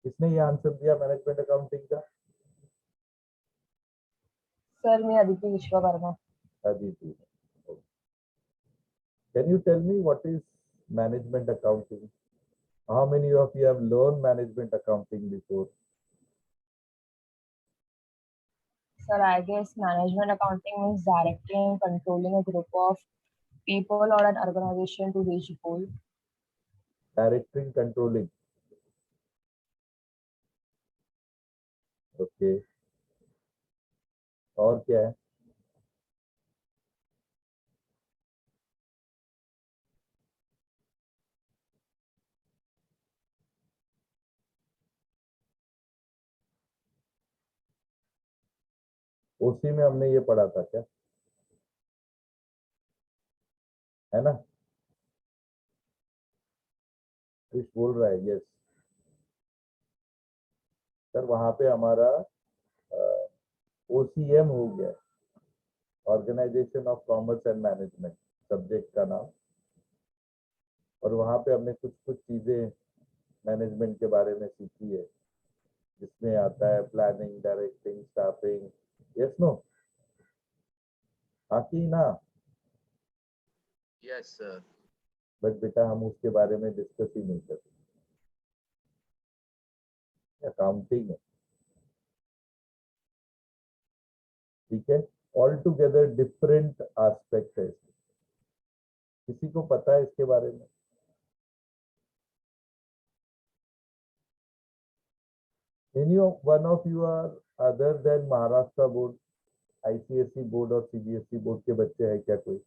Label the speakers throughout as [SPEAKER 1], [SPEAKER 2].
[SPEAKER 1] किसने ये आंसर दिया मैनेजमेंट अकाउंटिंग का?
[SPEAKER 2] सर मैं Aditi Vishwakarma.
[SPEAKER 1] Aditi. Can you tell me what is management accounting? How many of you have learned management accounting before?
[SPEAKER 2] Sir, I guess management accounting means directing and controlling a group of people or an organization to reach goal.
[SPEAKER 1] Directing, controlling. Okay. और क्या है? उसी में हमने ये पढ़ा था क्या? है ना? कुछ बोल रहा है यस सर। वहां पे हमारा OCM हो गया, organisation of commerce and management subject का नाम। और वहां पे हमने कुछ कुछ चीजें मैनेजमेंट के बारे में सीखी है, जिसमें आता है planning, directing, staffing. Yes no? आती ना?
[SPEAKER 3] Yes sir.
[SPEAKER 1] बट बेटा हम उसके बारे में डिस्कस ही नहीं करते। अकाउंटिंग है, ठीक है। ऑल टुगेदर डिफरेंट एस्पेक्ट है। किसी को पता है इसके बारे में? Any of one of you are other than Maharashtra board, ICSE board और CBSE बोर्ड के बच्चे हैं क्या कोई?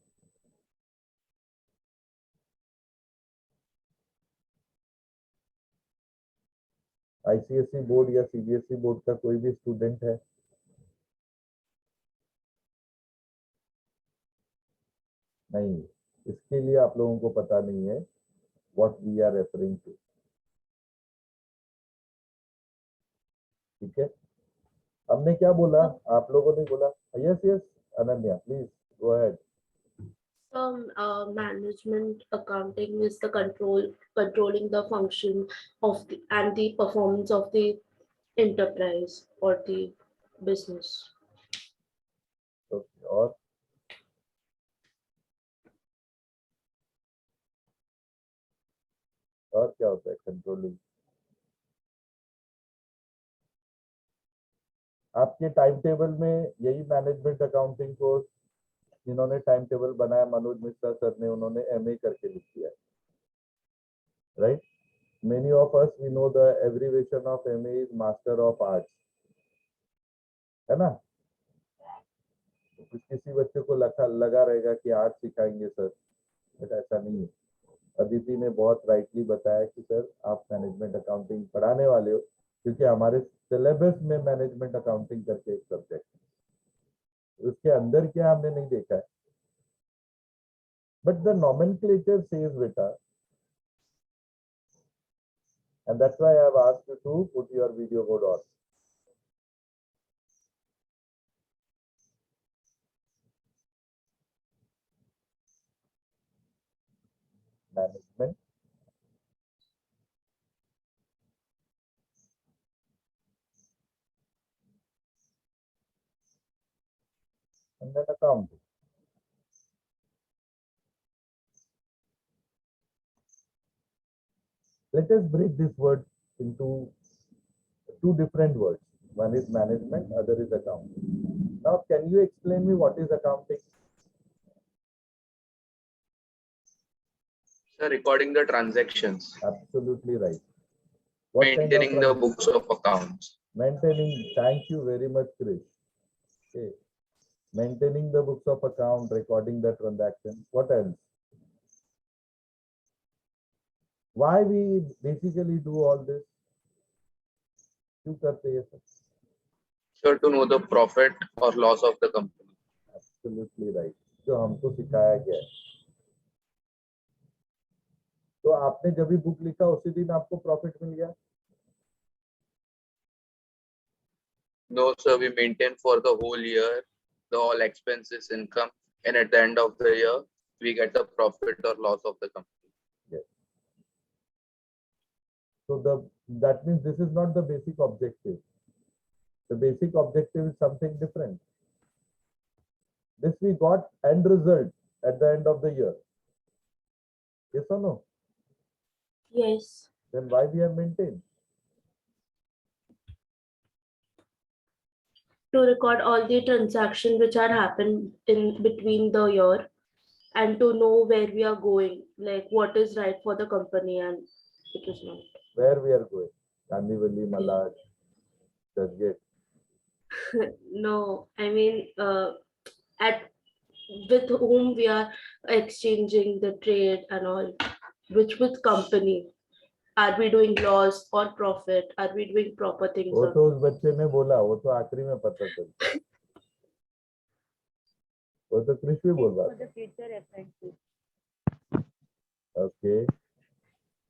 [SPEAKER 1] ICSE बोर्ड या CBSE बोर्ड का कोई भी स्टूडेंट है? नहीं, इसके लिए आप लोगों को पता नहीं है what we are referring to. ठीक है, हमने क्या बोला, आप लोगों ने बोला? Yes yes Ananya please go ahead.
[SPEAKER 4] Management accounting is the controlling the function of the performance of the enterprise or the business.
[SPEAKER 1] Okay, और क्या होता है कंट्रोलिंग? आपके टाइम टेबल में यही मैनेजमेंट अकाउंटिंग कोर्स जिन्होंने टाइम टेबल बनाया, मनोज मिश्रा सर ने, उन्होंने MA करके लिख दिया, right? Many of us we know the abbreviation of MA is master of arts, है ना? किसी बच्चे को लगा रहेगा कि आर्ट सिखाएंगे सर, बट ऐसा नहीं है। अदिति ने बहुत राइटली बताया कि सर आप मैनेजमेंट अकाउंटिंग पढ़ाने वाले हो, क्योंकि हमारे सिलेबस में मैनेजमेंट अकाउंटिंग करके एक सब्जेक्ट है, उसके अंदर क्या हमने नहीं देखा है। बट द नॉमेनक्लेचर सेज बेटा, and that's why I have asked you to put your video code on. Management and then accounting. Let us break this word into two different words. One is management, other is accounting. Now, can you explain me what is accounting?
[SPEAKER 3] Sir, recording the transactions.
[SPEAKER 1] Absolutely right. What
[SPEAKER 3] Maintaining
[SPEAKER 1] kind
[SPEAKER 3] the
[SPEAKER 1] of
[SPEAKER 3] books of accounts.
[SPEAKER 1] maintaining? Thank you very much, Chris. Okay. Maintaining the books of account, recording the transaction. What else? Why we basically do all this? क्यों करते हैं सब?
[SPEAKER 3] Sure, to know the profit or loss of the company.
[SPEAKER 1] Absolutely right. जो हमको सिखाया गया है। तो आपने जब भी बुक लिखा उसी दिन आपको प्रॉफिट मिल गया?
[SPEAKER 3] No, sir, we maintain for the whole year the all expenses, income, and at the end of the year, we get the profit or loss of the company.
[SPEAKER 1] Yes. So the that means this is not the basic objective. The basic objective is something different. This we got end result at the end of the year. Yes or no?
[SPEAKER 4] Yes.
[SPEAKER 1] Then why we have maintained?
[SPEAKER 4] To record all the transactions which are happened in between the year and to know where we are going, like what is right for the company and it is not.
[SPEAKER 1] Where we are going? Kandivali, Malad, Churchgate.
[SPEAKER 4] No, I mean, at with whom we are exchanging the trade and all, with company. Are we doing loss or profit? Are we doing proper things?
[SPEAKER 1] वो
[SPEAKER 4] Or
[SPEAKER 1] तो उस बच्चे ने बोला, वो तो आखिरी में पता चलता है। वो तो कृष भी बोल रहा था। Okay.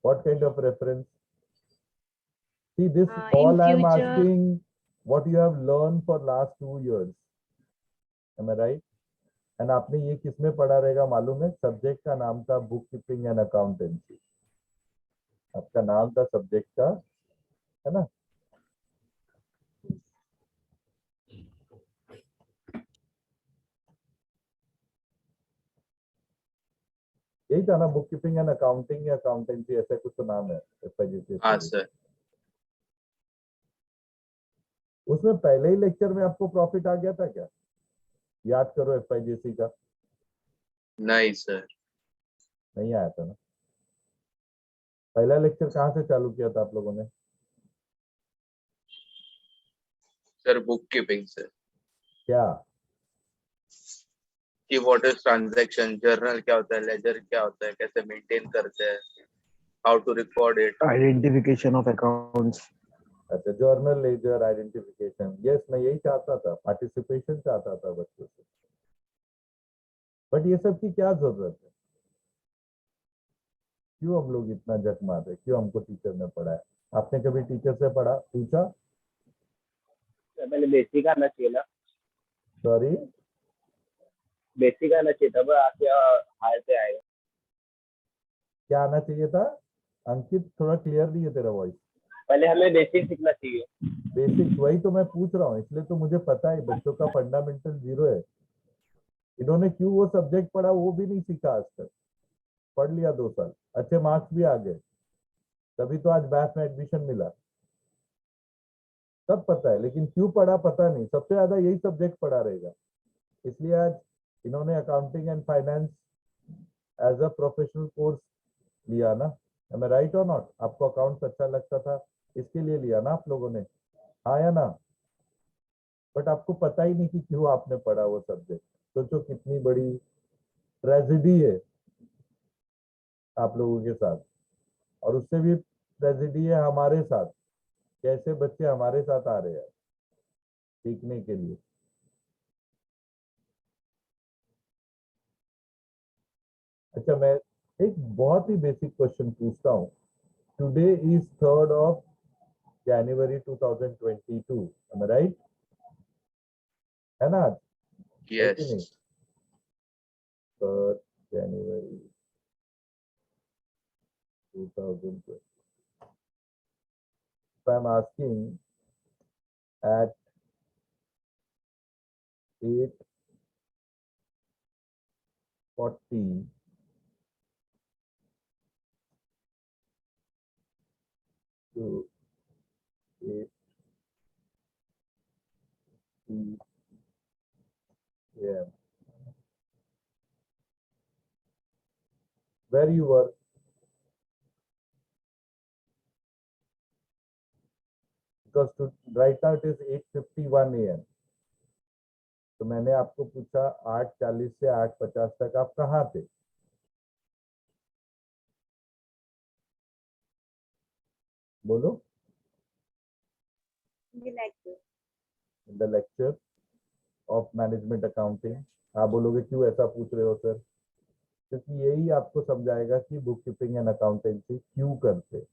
[SPEAKER 1] What kind of reference? See, this all I am asking what you have learned for last 2 years. Am I right? And आपने ये किसमें पढ़ा रहेगा मालूम है? सब्जेक्ट का नाम था बुक कीपिंग एंड अकाउंटेंसी। आपका नाम था सब्जेक्ट का, है ना? यही था ना, बुक कीपिंग एंड अकाउंटिंग या अकाउंटेंसी, ऐसा कुछ तो नाम है FIGC।
[SPEAKER 3] हाँ सर।
[SPEAKER 1] उसमें पहले ही लेक्चर में आपको प्रॉफिट आ गया था क्या? याद करो FIGC का।
[SPEAKER 3] नहीं सर।
[SPEAKER 1] नहीं आया था ना? पहला लेक्चर कहाँ से चालू किया था आप लोगों ने?
[SPEAKER 3] Sir book keeping sir.
[SPEAKER 1] क्या?
[SPEAKER 3] कि व्हाट इज ट्रांजैक्शन, जर्नल क्या होता है, लेजर क्या होता है, कैसे मेंटेन करते हैं, how to record it,
[SPEAKER 5] identification of accounts.
[SPEAKER 1] अच्छा, जर्नल, लेजर, आइडेंटिफिकेशन। यस, मैं यही चाहता था, पार्टिसिपेशन चाहता था बच्चों से। बट ये सब की क्या जरूरत है? क्यों हम लोग इतना जट मार रहे? क्यों हमको टीचर ने पढ़ाया? आपने कभी टीचर से पढ़ा, पूछा?
[SPEAKER 6] पहले बेसिक आना चाहिए ना।
[SPEAKER 1] सॉरी,
[SPEAKER 6] बेसिक आना चाहिए था, आके हायर पे आएगा।
[SPEAKER 1] क्या आना चाहिए था? अंकित, थोड़ा क्लियर नहीं है तेरा वॉइस।
[SPEAKER 6] पहले हमें बेसिक सीखना चाहिए।
[SPEAKER 1] बेसिक, वही तो मैं पूछ रहा हूँ, इसलिए तो मुझे पता है बच्चों का फंडामेंटल 0 है। इन्होंने क्यों वो सब्जेक्ट पढ़ा वो भी नहीं सीखा आज तक। पढ़ लिया 2 साल, अच्छे मार्क्स भी आ गए, तभी तो आज मैथ में एडमिशन मिला। सब पता है, लेकिन क्यों पढ़ा पता नहीं। सबसे ज्यादा यही सब्जेक्ट पढ़ा रहेगा, इसलिए आज इन्होंने accounting and finance as a professional course लिया ना। Am I right or not? आपको अकाउंट्स अच्छा लगता था, इसके लिए लिया ना आप लोगों ने, हाँ या ना? बट आपको पता ही नहीं कि क्यों आपने पढ़ा वो सब्जेक्ट। सोचो कितनी बड़ी ट्रेजेडी है आप लोगों के साथ, और उससे भी ट्रेजेडी है हमारे साथ। कैसे बच्चे हमारे साथ आ रहे हैं सीखने के लिए। अच्छा, मैं एक बहुत ही बेसिक क्वेश्चन पूछता हूँ। Today is 3rd of January 2022, am I right? है ना? है कि नहीं?
[SPEAKER 3] Yes
[SPEAKER 1] 3rd January 2020. If I'm asking at 8:40 to 8:50 AM, where you were? Because right now it is 8:51 AM. तो मैंने आपको पूछा 8:40 से 8:50 तक आप कहाँ थे? बोलो। In the lecture of management accounting। आप बोलोगे क्यों ऐसा पूछ रहे हो सर? क्योंकि यही आपको समझाएगा कि बुक कीपिंग एंड अकाउंटेंसी क्यों करते।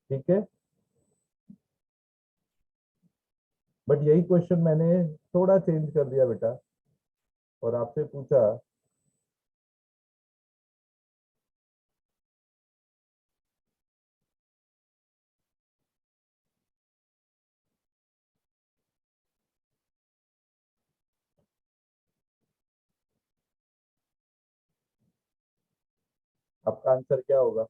[SPEAKER 1] ठीक है, बट यही क्वेश्चन मैंने थोड़ा चेंज कर दिया बेटा, और आपसे पूछा आपका आंसर क्या होगा?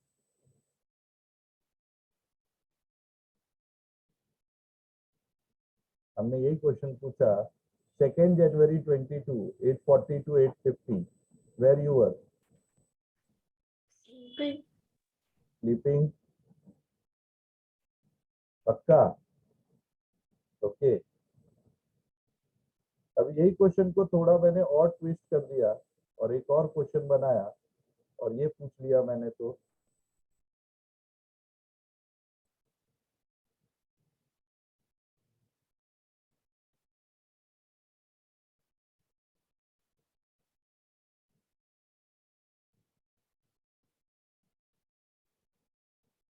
[SPEAKER 1] हमने यही क्वेश्चन पूछा 2 जनवरी 22 8:40 to 8:50 where you were sleeping पक्का ओके अब यही क्वेश्चन को थोड़ा मैंने और ट्विस्ट कर दिया और एक और क्वेश्चन बनाया और ये पूछ लिया मैंने तो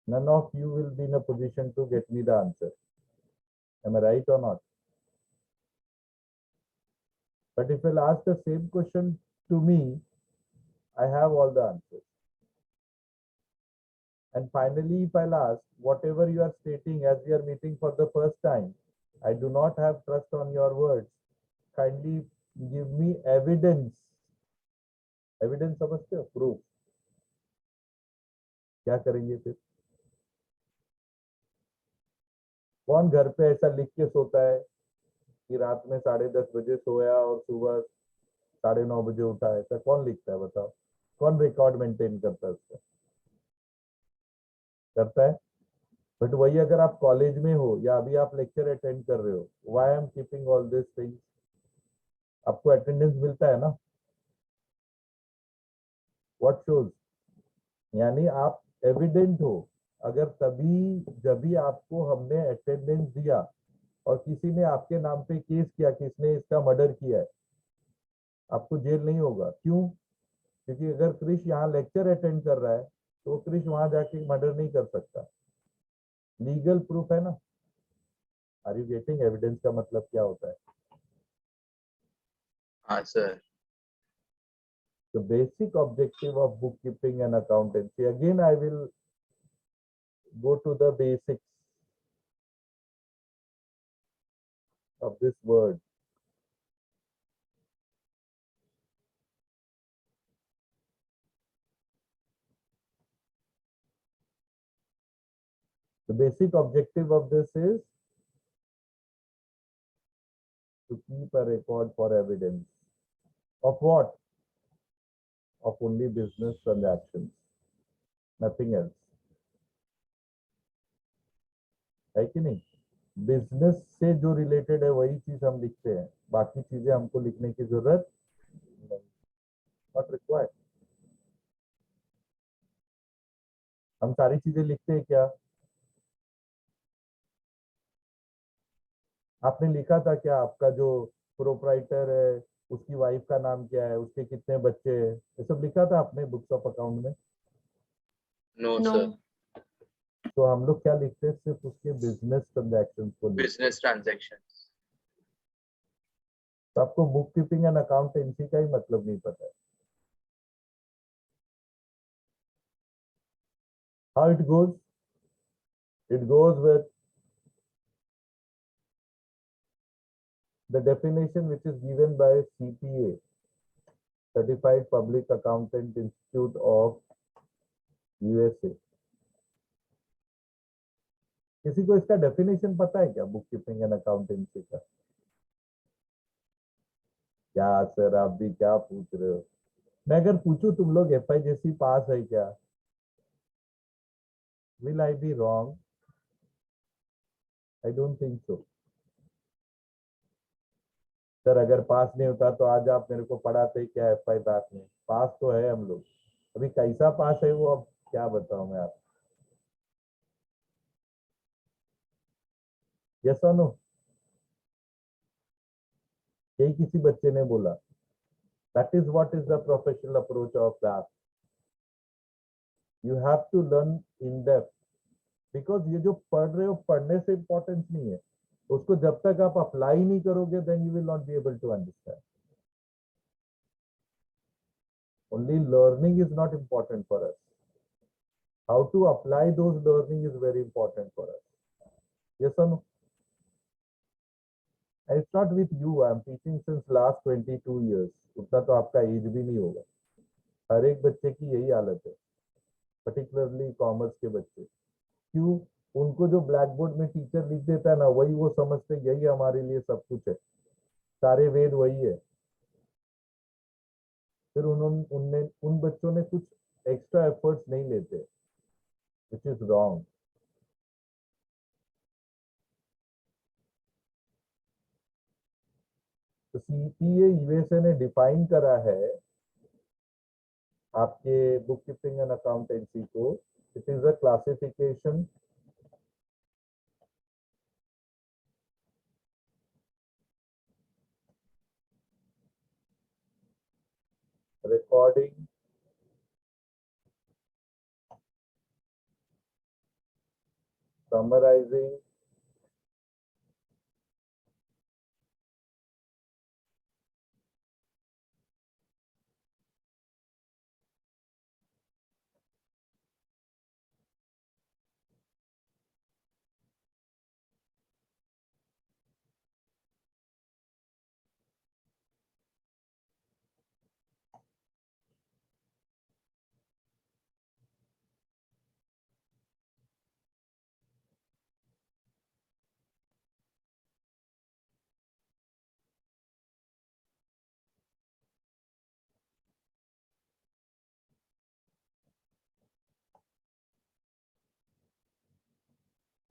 [SPEAKER 1] none of you will be in a position to get me the answer. Am I right or not? But if I'll ask the same question to me, I have all the answers. And finally, if I'll ask, whatever you are stating as we are meeting for the first time, I do not have trust on your words. Kindly give me evidence. Evidence समझते हो? Proof. क्या करेंगे फिर? कौन घर पे ऐसा लिख के सोता है कि रात में 10:30 बजे सोया और सुबह 9:30 बजे उठा? ऐसा कौन लिखता है बताओ? कौन रिकॉर्ड मेंटेन करता है उसका? करता है? बट वही अगर आप कॉलेज में हो या अभी आप लेक्चर अटेंड कर रहे हो, why I am keeping all this things? आपको अटेंडेंस मिलता है ना? What shows? यानी आप एविडेंट हो अगर तभी जब भी आपको हमने अटेंडेंस दिया और किसी ने आपके नाम पे केस किया कि इसने इसका मर्डर किया है, आपको जेल नहीं होगा। क्यों? क्योंकि अगर क्रिश यहाँ लेक्चर अटेंड कर रहा है तो वो क्रिश वहां जाके मर्डर नहीं कर सकता। लीगल प्रूफ है ना। Are you getting? एविडेंस का मतलब क्या होता है?
[SPEAKER 3] हाँ sir.
[SPEAKER 1] The basic objective of bookkeeping and accountancy, again I will go to the basics of this word. The basic objective of this is to keep a record for evidence of what? Of only business transactions, nothing else. है कि नहीं? Business से जो related है वही चीज हम लिखते हैं, बाकी चीजें हमको लिखने की जरूरत नहीं। Not required. हम सारी चीजें लिखते हैं क्या? आपने लिखा था क्या आपका जो प्रोप्राइटर है उसकी वाइफ का नाम क्या है, उसके कितने बच्चे हैं, ये सब लिखा था आपने बुक्स ऑफ अकाउंट में?
[SPEAKER 3] No
[SPEAKER 4] No.
[SPEAKER 3] सर।
[SPEAKER 1] तो हम लोग क्या लिखते हैं? सिर्फ उसके बिजनेस ट्रांजैक्शंस को लिखते हैं।
[SPEAKER 3] Business transaction.
[SPEAKER 1] तो आपको बुक कीपिंग एंड अकाउंटेंसी का ही मतलब नहीं पता है। How it goes? It goes with the definition which is given by CPA, Certified Public Accountant Institute of USA. किसी को इसका डेफिनेशन पता है क्या बुक कीपिंग एंड अकाउंटेंसी का? क्या सर आप भी क्या पूछ रहे हो? मैं अगर पूछूं तुम लोग FIJC पास है क्या? Will I be wrong? I don't think so. Sir अगर पास नहीं होता तो आज आप मेरे को पढ़ाते क्या FI पास में? पास तो है हम लोग, अभी कैसा पास है वो अब क्या बताऊं मैं आपको? Yes or no? यही किसी बच्चे ने बोला। That is what is the professional approach of that. You have to learn in depth, because ये जो पढ़ रहे हो पढ़ने से इंपॉर्टेंस नहीं है, उसको जब तक आप अप्लाई नहीं करोगे then you will not be able to understand. Only learning is not important for us. How to apply those learning is very important for us. Yes or no? And it's not with you. I am teaching since last 22 years. उतना तो आपका as भी नहीं होगा। हर एक बच्चे की यही हालत है। पर्टिकुलरली कॉमर्स के बच्चे। क्यों? उनको जो ब्लैक बोर्ड में टीचर लिख देता है ना, वही वो समझते यही हमारे लिए सब कुछ है, सारे वेद वही है। फिर उनने उन बच्चों ने कुछ एक्स्ट्रा एफर्ट्स नहीं लेते, विच इज रॉन्ग। तो सीपीए यूएसए ने डिफाइन करा है आपके बुक कीपिंग एंड अकाउंटेंसी को, it is a classification recording, summarizing,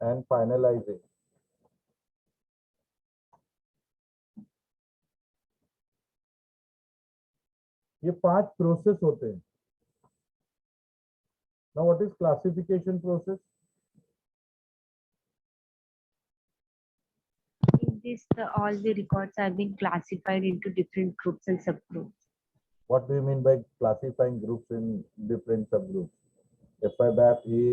[SPEAKER 1] and finalizing। ये 5 प्रोसेस होते हैं। Now what is classification process?
[SPEAKER 7] In this, all the records have been classified into different groups and subgroups.
[SPEAKER 1] What do you mean by classifying groups in different subgroups? FIBAP A,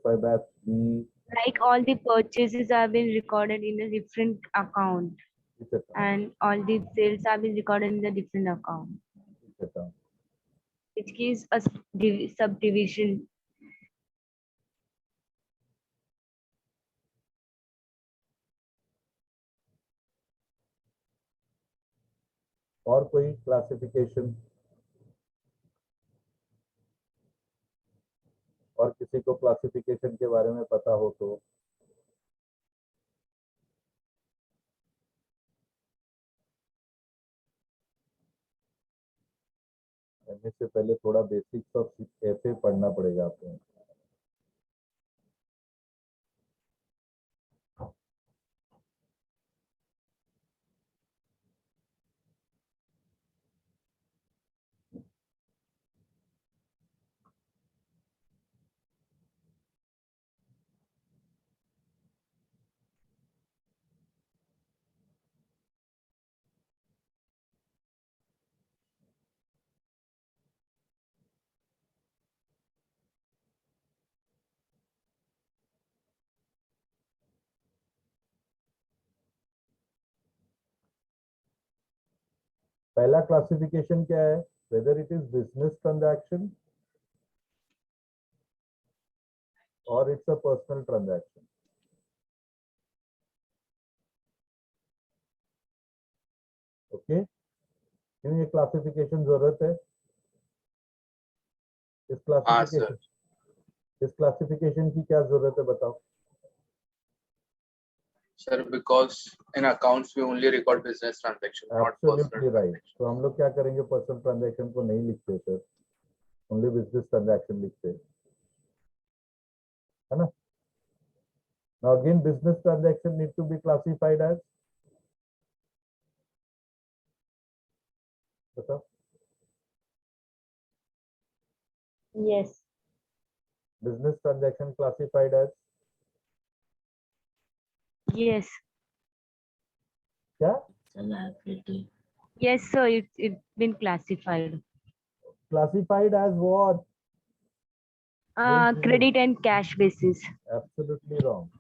[SPEAKER 1] FIBAP B,
[SPEAKER 7] Like all the purchases have been recorded in a different account,
[SPEAKER 1] etc.
[SPEAKER 7] and all the sales have been recorded in a different account,
[SPEAKER 1] etc.
[SPEAKER 7] which gives us subdivision.
[SPEAKER 1] और कोई classification? और किसी को classification के बारे में पता हो तो? एमए से पहले थोड़ा बेसिक्स ऑफ ऐसे पढ़ना पड़ेगा आपको। पहला क्लासिफिकेशन क्या है? Whether it is business transaction or it's a personal transaction. Okay, क्यों ये क्लासिफिकेशन जरूरत है? इस क्लासिफिकेशन की क्या जरूरत है बताओ?
[SPEAKER 3] Sir, because in accounts we only record business transaction, not personal
[SPEAKER 1] absolutely right.
[SPEAKER 3] transaction.
[SPEAKER 1] तो हम लोग क्या करेंगे? पर्सनल ट्रांजैक्शन को नहीं लिखते सर, ओनली बिजनेस ट्रांजैक्शन लिखते हैं, है ना? Now again business transaction need to be classified as, बताओ?
[SPEAKER 7] Yes.
[SPEAKER 1] Business transaction classified as
[SPEAKER 7] Yes.
[SPEAKER 1] क्या?
[SPEAKER 4] Liability.
[SPEAKER 7] Yes, sir. It's been classified.
[SPEAKER 1] Classified as what?
[SPEAKER 7] Credit and cash basis.
[SPEAKER 1] Absolutely wrong.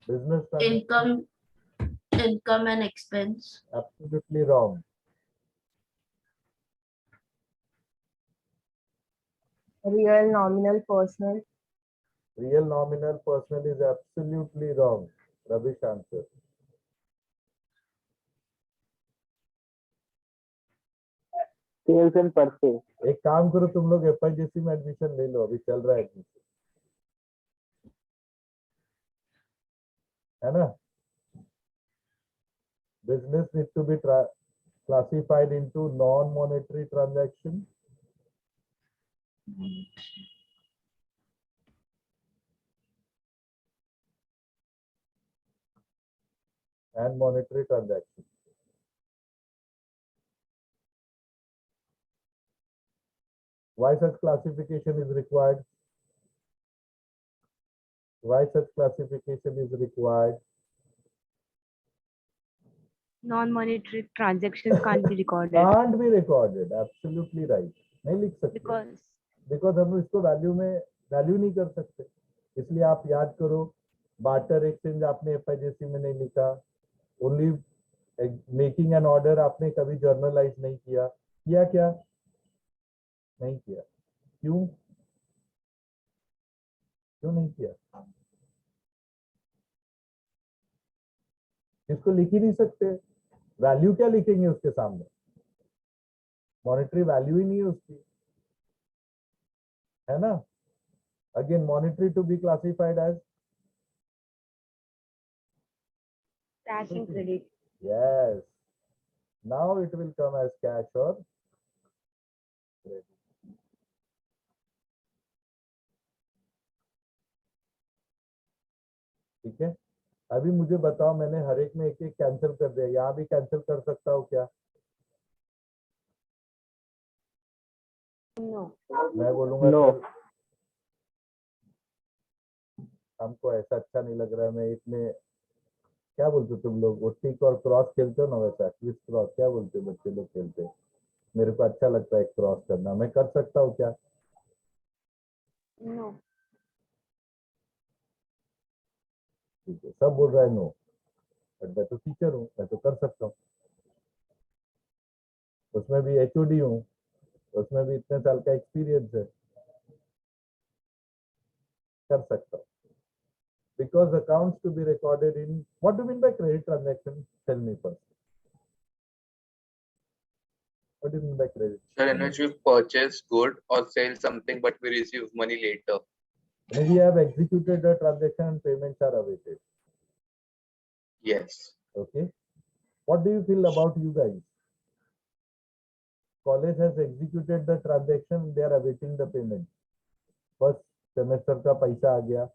[SPEAKER 1] Business transaction,
[SPEAKER 4] Income and expense.
[SPEAKER 1] absolutely wrong.
[SPEAKER 2] Real, nominal, personal.
[SPEAKER 1] Real, nominal, personal is absolutely wrong. Rubbish answer.
[SPEAKER 6] Sales and purchase.
[SPEAKER 1] एक काम करो तुम लोग FIGC में admission ले लो, अभी चल रहा है एडमिशन, है ना। Business need to be classified into non-monetary transaction and monetary transaction. Why such classification is required? Why such classification is required?
[SPEAKER 7] Non-monetary transactions can't be recorded
[SPEAKER 1] Can't be recorded. Absolutely right. नहीं लिख सकते
[SPEAKER 7] because
[SPEAKER 1] हम इसको value नहीं कर सकते, इसलिए आप याद करो, बार्टर एक्सचेंज आपने FIGC में नहीं लिखा, ओनली मेकिंग एन ऑर्डर आपने कभी जर्नलाइज नहीं किया, क्या नहीं किया, क्यों नहीं किया? इसको लिख ही नहीं सकते, वैल्यू क्या लिखेंगे उसके सामने, मॉनेटरी वैल्यू ही नहीं है उसकी, है ना। Again monetary to be classified as
[SPEAKER 7] cash and credit.
[SPEAKER 1] yes, now it will come as cash or credit. ठीक है, अभी मुझे बताओ, मैंने हर एक में एक एक कैंसिल कर दिया, यहाँ भी कैंसिल कर सकता हूँ क्या?
[SPEAKER 7] No.
[SPEAKER 1] मैं बोलूंगा
[SPEAKER 6] No.
[SPEAKER 1] सर हमको ऐसा अच्छा नहीं लग रहा है, मैं इसमें क्या बोलते हो तुम लोग, वो टिक और क्रॉस खेलते हो ना, वैसा क्विज क्रॉस क्या बोलते हो बच्चे लोग खेलते हैं, मेरे को अच्छा लगता है क्रॉस करना, मैं कर सकता हूँ क्या?
[SPEAKER 7] No.
[SPEAKER 1] ठीक है, सब बोल रहा है नो, बट मैं तो टीचर हूँ, मैं तो कर सकता हूँ, उसमें भी HOD हूँ, उसमें भी इतने साल का एक्सपीरियंस है, कर सकता हूँ। Because accounts to be recorded in, what do you mean by credit transaction? Tell me first. What do you mean by credit?
[SPEAKER 3] Sir, in which we purchase good or sell something, but we receive money later.
[SPEAKER 1] Maybe you have executed the transaction and payments are awaited.
[SPEAKER 3] Yes.
[SPEAKER 1] Okay. What do you feel about you guys? College has executed the transaction, they are awaiting the payment. First semester का पैसा आ गया,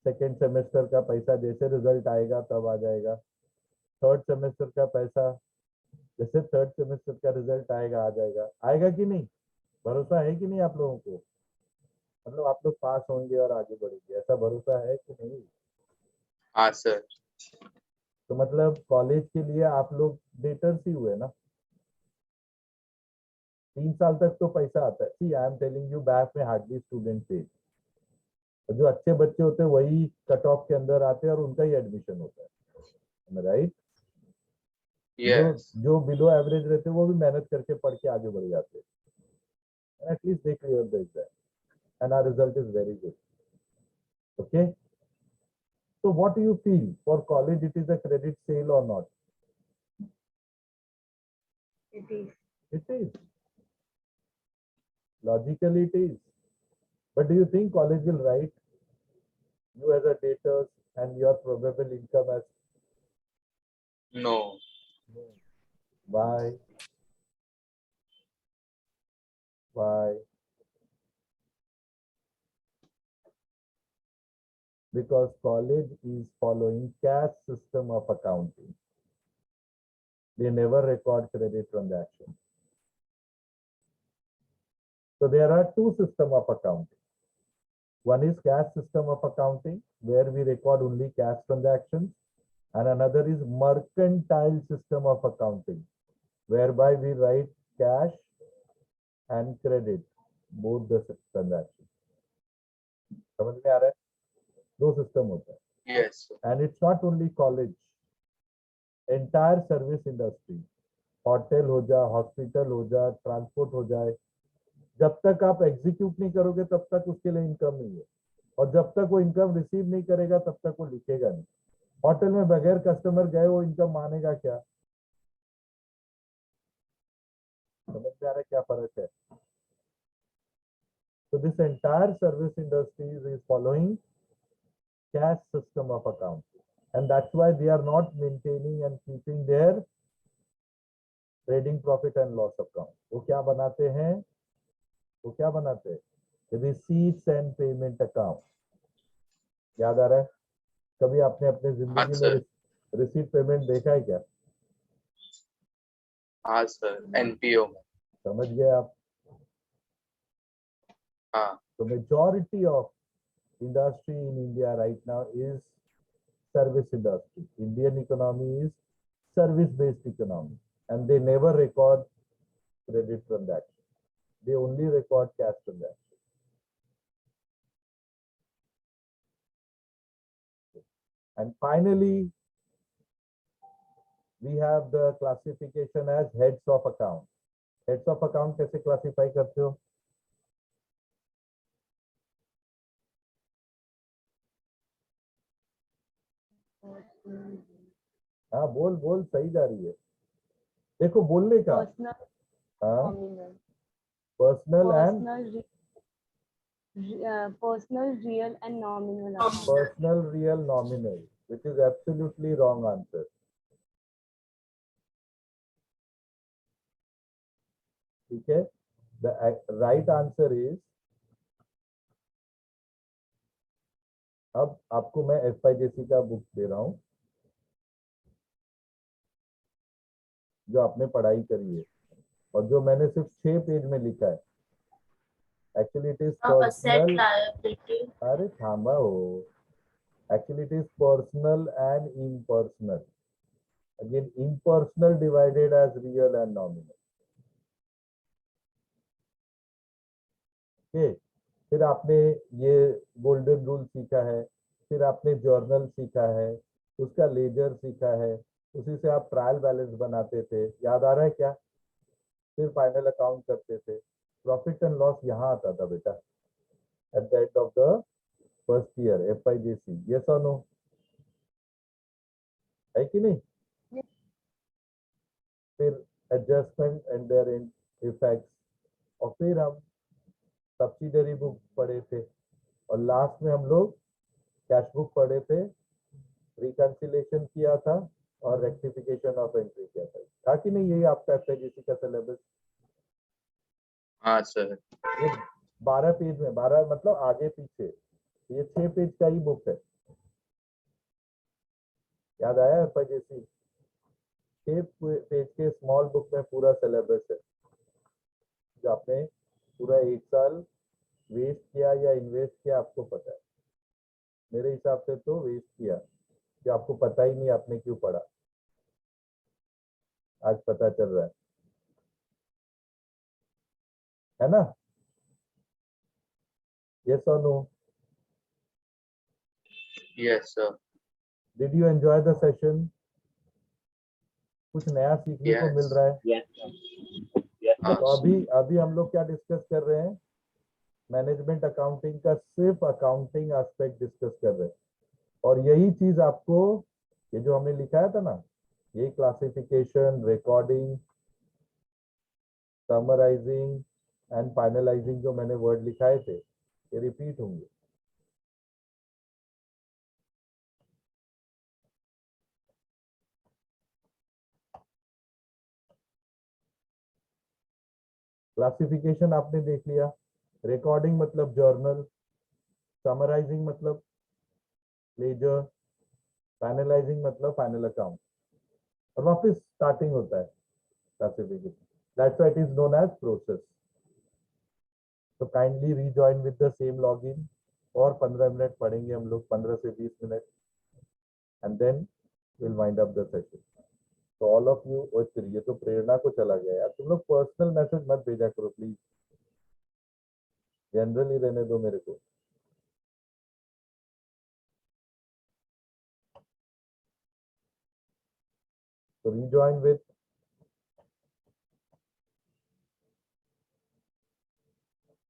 [SPEAKER 1] second semester का पैसा जैसे result आएगा तब आ जाएगा, third semester का पैसा जैसे थर्ड सेमेस्टर का रिजल्ट आएगा आ जाएगा, आएगा कि नहीं? भरोसा है कि नहीं आप लोगों को? मतलब आप लोग पास होंगे और आगे बढ़ेंगे, ऐसा भरोसा है कि नहीं?
[SPEAKER 3] हाँ सर.
[SPEAKER 1] तो मतलब कॉलेज के लिए आप लोग डेटर्स ही हुए ना, 3 साल तक तो पैसा आता है। See I am telling you, back में हार्डली स्टूडेंट पे, जो अच्छे बच्चे होते हैं वही कट ऑफ के अंदर आते हैं और उनका ही एडमिशन होता है, राइट?
[SPEAKER 3] Yes.
[SPEAKER 1] जो बिलो एवरेज रहते हैं वो भी मेहनत करके पढ़ के आगे बढ़ जाते हैं, at least they clear the exam and our result is very good. Okay, so what do you feel, for college it is a credit sale or not?
[SPEAKER 7] It is.
[SPEAKER 1] It is, logically it is, but do you think college will write you as a debtor and your probable income as?
[SPEAKER 3] No.
[SPEAKER 1] Why? Because college is following cash system of accounting. They never record credit transactions. So there are two systems of accounting. One is cash system of accounting, where we record only cash transactions, and another is mercantile system of accounting, whereby we write cash and credit, both the transactions. समझ में आ रहा है? दो system होता है,
[SPEAKER 3] Yes.
[SPEAKER 1] and it's not only college, entire service industry, hotel हो जाए, hospital हो जाए, ट्रांसपोर्ट हो जाए, जब तक आप एग्जीक्यूट नहीं करोगे तब तक उसके लिए इनकम नहीं है, और जब तक वो इनकम रिसीव नहीं करेगा तब तक वो लिखेगा नहीं। होटल में बगैर कस्टमर गए वो इनकम मानेगा क्या? समझ में आ रहा है क्या फर्क है? So this entire service industry is following cash system of account, and that's why they are not maintaining and keeping their trading profit and loss account. वो क्या बनाते हैं? वो क्या बनाते हैं? Receipts and payment account. याद आ रहा है? कभी आपने अपने जिंदगी में
[SPEAKER 3] sir.
[SPEAKER 1] रिसीट पेमेंट देखा है क्या?
[SPEAKER 3] हाँ सर, NPO में।
[SPEAKER 1] समझ गए आप?
[SPEAKER 3] हाँ
[SPEAKER 1] So majority of industry in India right now is service industry. Indian economy is service-based economy, and they never record credit transaction. They only record cash transaction. And finally, we have the classification as heads of account. Heads of account कैसे classify करते हो? हाँ बोल बोल, सही जा रही है। देखो बोलने का।
[SPEAKER 2] Personal,
[SPEAKER 1] हाँ
[SPEAKER 2] nominal.
[SPEAKER 1] Personal and
[SPEAKER 2] Personal, real and nominal account.
[SPEAKER 1] personal, real, nominal, which is absolutely wrong answer. ठीक है? The right answer is, अब आपको मैं FIJC का बुक दे रहा हूँ जो आपने पढ़ाई करी है और जो मैंने सिर्फ 6 पेज में लिखा है। Actually it is
[SPEAKER 4] Asset
[SPEAKER 1] personal.
[SPEAKER 4] liability.
[SPEAKER 1] अरे थांबा हो। Actually it is personal and impersonal. Again, impersonal divided as real and nominal. Okay. फिर आपने ये गोल्डन रूल सीखा है, फिर आपने जर्नल सीखा है, उसका लेजर सीखा है, उसी से आप ट्रायल बैलेंस बनाते थे, याद आ रहा है क्या? फिर फाइनल अकाउंट करते थे। प्रॉफिट एंड लॉस यहाँ आता था बेटा at the end of the first year FIJC। Yes or no? है कि नहीं? फिर एडजस्टमेंट एंड देयर इफेक्ट्स, और फिर हम सब्सिडरी बुक पढ़े थे, और लास्ट में हम लोग कैश बुक पढ़े थे, रिकंसिलेशन किया था और रेक्टिफिकेशन ऑफ एंट्री किया था कि नहीं? यही आपका FIJC का सिलेबस।
[SPEAKER 3] हाँ सर।
[SPEAKER 1] ये 12 पेज में, 12 मतलब आगे पीछे, ये 6 पेज का ही बुक है। याद आया? FIJC 6 पेज के स्मॉल बुक में पूरा सिलेबस है जो आपने पूरा 1 साल वेस्ट किया या इन्वेस्ट किया, आपको पता है। मेरे हिसाब से तो वेस्ट किया, कि आपको पता ही नहीं आपने क्यों पढ़ा, आज पता चल रहा है ना? Yes or no?
[SPEAKER 3] Yes sir.
[SPEAKER 1] Did you enjoy the session? कुछ नया सीखने को मिल
[SPEAKER 3] Yes.
[SPEAKER 1] रहा है?
[SPEAKER 6] Yes, sir. Yes,
[SPEAKER 3] हाँ
[SPEAKER 6] sir.
[SPEAKER 1] तो अभी हम लोग क्या डिस्कस कर रहे हैं? मैनेजमेंट अकाउंटिंग का सिर्फ अकाउंटिंग एस्पेक्ट डिस्कस कर रहे हैं, और यही चीज आपको, ये जो हमने लिखा था ना, ये classification, recording, summarising and finalising, जो मैंने वर्ड लिखाए थे, ये रिपीट होंगे। क्लासिफिकेशन आपने देख लिया, रिकॉर्डिंग मतलब जर्नल, समराइजिंग मतलब लेजर, फाइनलाइजिंग मतलब फाइनल अकाउंट, और वापस स्टार्टिंग होता है classification. That's why it is known as process. तो kindly rejoin with the same login, और 15 मिनट पढ़ेंगे हम लोग, 15 से 20 minute, and then will wind up the session. तो ऑल ऑफ यू, और फिर ये तो प्रेरणा को चला गया यार, तुम लोग पर्सनल मैसेज मत भेजा करो प्लीज, जनरली रहने दो मेरे को। So rejoin with